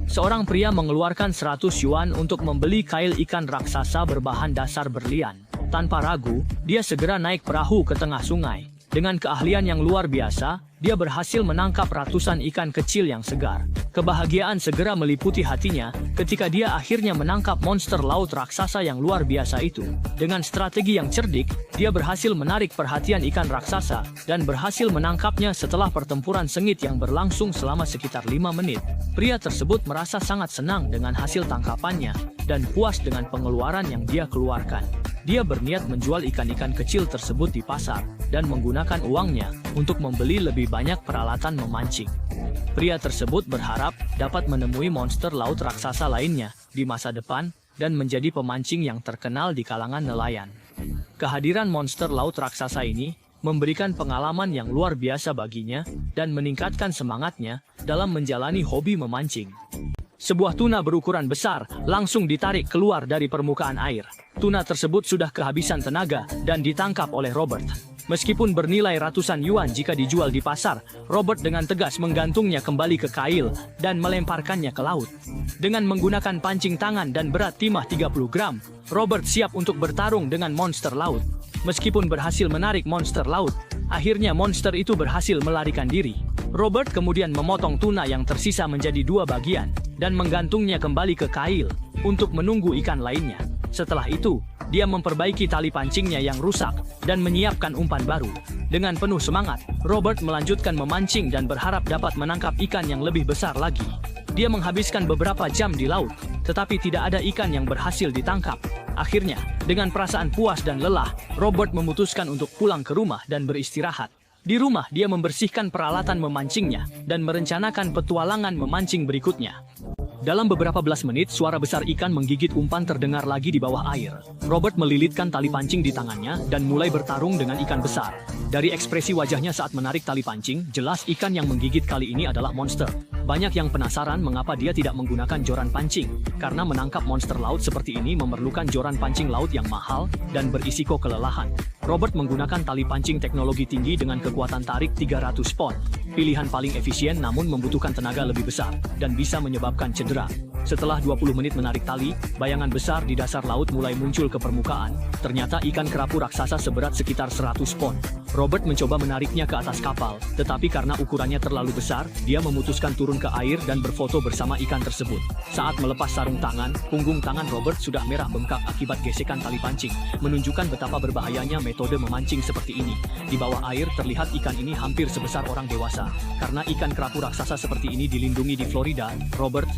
Seorang pria mengeluarkan 100 yuan untuk membeli kail ikan raksasa berbahan dasar berlian. Tanpa ragu, dia segera naik perahu ke tengah sungai. Dengan keahlian yang luar biasa, dia berhasil menangkap ratusan ikan kecil yang segar. Kebahagiaan segera meliputi hatinya ketika dia akhirnya menangkap monster laut raksasa yang luar biasa itu. Dengan strategi yang cerdik, dia berhasil menarik perhatian ikan raksasa dan berhasil menangkapnya setelah pertempuran sengit yang berlangsung selama sekitar 5 menit. Pria tersebut merasa sangat senang dengan hasil tangkapannya dan puas dengan pengeluaran yang dia keluarkan. Dia berniat menjual ikan-ikan kecil tersebut di pasar dan menggunakan uangnya untuk membeli lebih banyak peralatan memancing. Pria tersebut berharap dapat menemui monster laut raksasa lainnya di masa depan dan menjadi pemancing yang terkenal di kalangan nelayan. Kehadiran monster laut raksasa ini memberikan pengalaman yang luar biasa baginya dan meningkatkan semangatnya dalam menjalani hobi memancing. Sebuah tuna berukuran besar langsung ditarik keluar dari permukaan air. Tuna tersebut sudah kehabisan tenaga dan ditangkap oleh Robert. Meskipun bernilai ratusan yuan jika dijual di pasar, Robert dengan tegas menggantungnya kembali ke kail dan melemparkannya ke laut. Dengan menggunakan pancing tangan dan berat timah 30 gram, Robert siap untuk bertarung dengan monster laut. Meskipun berhasil menarik monster laut, akhirnya monster itu berhasil melarikan diri. Robert kemudian memotong tuna yang tersisa menjadi 2 bagian dan menggantungnya kembali ke kail untuk menunggu ikan lainnya. Setelah itu, dia memperbaiki tali pancingnya yang rusak dan menyiapkan umpan baru. Dengan penuh semangat, Robert melanjutkan memancing dan berharap dapat menangkap ikan yang lebih besar lagi. Dia menghabiskan beberapa jam di laut, tetapi tidak ada ikan yang berhasil ditangkap. Akhirnya, dengan perasaan puas dan lelah, Robert memutuskan untuk pulang ke rumah dan beristirahat. Di rumah, dia membersihkan peralatan memancingnya dan merencanakan petualangan memancing berikutnya. Dalam beberapa belas menit, suara besar ikan menggigit umpan terdengar lagi di bawah air. Robert melilitkan tali pancing di tangannya dan mulai bertarung dengan ikan besar. Dari ekspresi wajahnya saat menarik tali pancing, jelas ikan yang menggigit kali ini adalah monster. Banyak yang penasaran mengapa dia tidak menggunakan joran pancing, karena menangkap monster laut seperti ini memerlukan joran pancing laut yang mahal dan berisiko kelelahan. Robert menggunakan tali pancing teknologi tinggi dengan kekuatan tarik 300 pon. Pilihan paling efisien namun membutuhkan tenaga lebih besar dan bisa menyebabkan cedera. Setelah 20 menit menarik tali, bayangan besar di dasar laut mulai muncul ke permukaan. Ternyata ikan kerapu raksasa seberat sekitar 100 pon. Robert mencoba menariknya ke atas kapal, tetapi karena ukurannya terlalu besar, dia memutuskan turun ke air dan berfoto bersama ikan tersebut. Saat melepas sarung tangan, punggung tangan Robert sudah merah bengkak akibat gesekan tali pancing, menunjukkan betapa berbahayanya metode memancing seperti ini. Di bawah air terlihat ikan ini hampir sebesar orang dewasa. Karena ikan kerapu raksasa seperti ini dilindungi di Florida, Robert